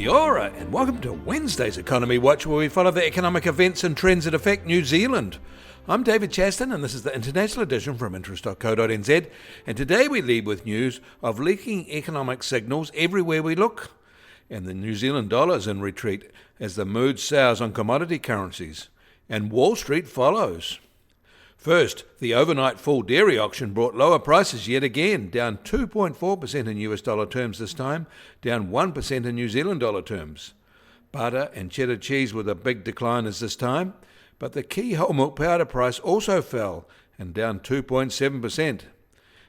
Kia ora, and welcome to Wednesday's Economy Watch, where we follow the economic events and trends that affect New Zealand. I'm David Chaston, and this is the international edition from interest.co.nz, and today we lead with news of leaking economic signals everywhere we look, and the New Zealand dollar is in retreat as the mood sours on commodity currencies, and Wall Street follows. First, the overnight full dairy auction brought lower prices yet again, down 2.4% in US dollar terms this time, down 1% in New Zealand dollar terms. Butter and cheddar cheese were the big decliners this time, but the key whole milk powder price also fell and down 2.7%.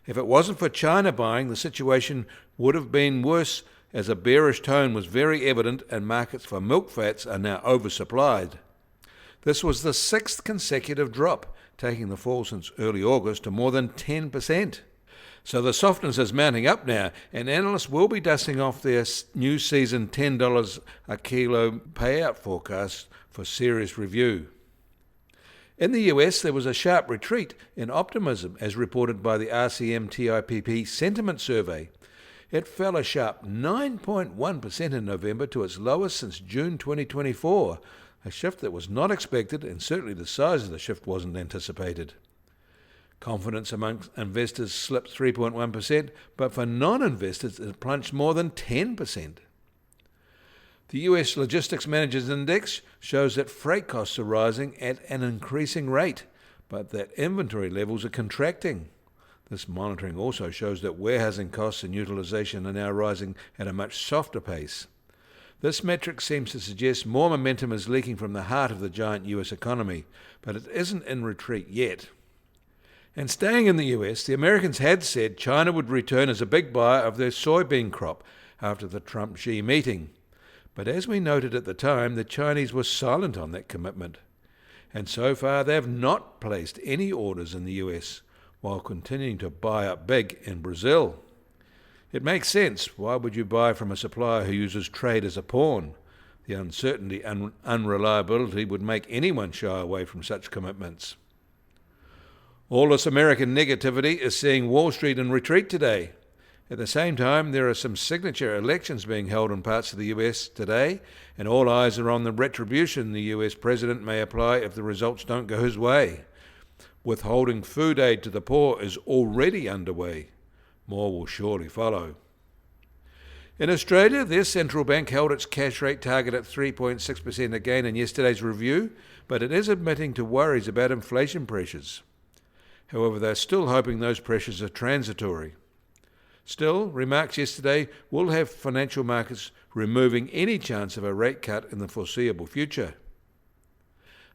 If it wasn't for China buying, the situation would have been worse, as a bearish tone was very evident and markets for milk fats are now oversupplied. This was the sixth consecutive drop, taking the fall since early August to more than 10%. So the softness is mounting up now, and analysts will be dusting off their new season $10 a kilo payout forecast for serious review. In the US, there was a sharp retreat in optimism, as reported by the RCM-TIPP Sentiment Survey. It fell a sharp 9.1% in November to its lowest since June 2024, a shift that was not expected, and certainly the size of the shift wasn't anticipated. Confidence amongst investors slipped 3.1%, but for non-investors it plunged more than 10%. The US Logistics Managers Index shows that freight costs are rising at an increasing rate, but that inventory levels are contracting. This monitoring also shows that warehousing costs and utilization are now rising at a much softer pace. This metric seems to suggest more momentum is leaking from the heart of the giant US economy, but it isn't in retreat yet. And staying in the US, the Americans had said China would return as a big buyer of their soybean crop after the Trump-Xi meeting. But as we noted at the time, the Chinese were silent on that commitment. And so far they have not placed any orders in the US, while continuing to buy up big in Brazil. It makes sense. Why would you buy from a supplier who uses trade as a pawn? The uncertainty and unreliability would make anyone shy away from such commitments. All this American negativity is seeing Wall Street in retreat today. At the same time, there are some signature elections being held in parts of the US today, and all eyes are on the retribution the US president may apply if the results don't go his way. Withholding food aid to the poor is already underway. More will surely follow. In Australia, their central bank held its cash rate target at 3.6% again in yesterday's review, but it is admitting to worries about inflation pressures. However, they're still hoping those pressures are transitory. Still, remarks yesterday will have financial markets removing any chance of a rate cut in the foreseeable future.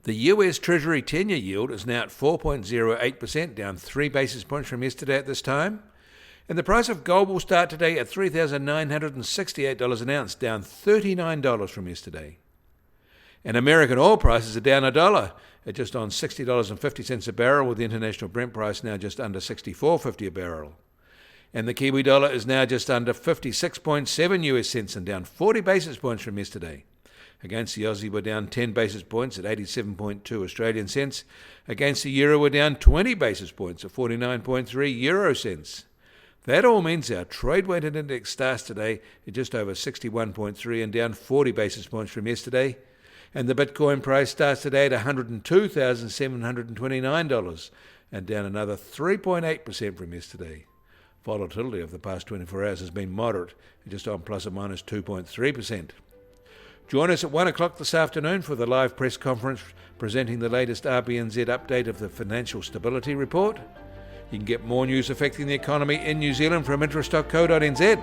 The US Treasury 10-year yield is now at 4.08%, down 3 basis points from yesterday at this time. And the price of gold will start today at $3,968 an ounce, down $39 from yesterday. And American oil prices are down $1 at just on $60.50 a barrel, with the international Brent price now just under $64.50 a barrel. And the Kiwi dollar is now just under 56.7 US cents and down 40 basis points from yesterday. Against the Aussie, we're down 10 basis points at 87.2 Australian cents. Against the euro, we're down 20 basis points at 49.3 euro cents. That all means our trade-weighted index starts today at just over 61.3 and down 40 basis points from yesterday. And the Bitcoin price starts today at $102,729 and down another 3.8% from yesterday. Volatility of the past 24 hours has been moderate, just on plus or minus 2.3%. Join us at 1 o'clock this afternoon for the live press conference presenting the latest RBNZ update of the Financial Stability Report. You can get more news affecting the economy in New Zealand from interest.co.nz.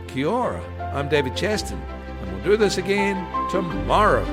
Kia ora, I'm David Chaston, and we'll do this again tomorrow.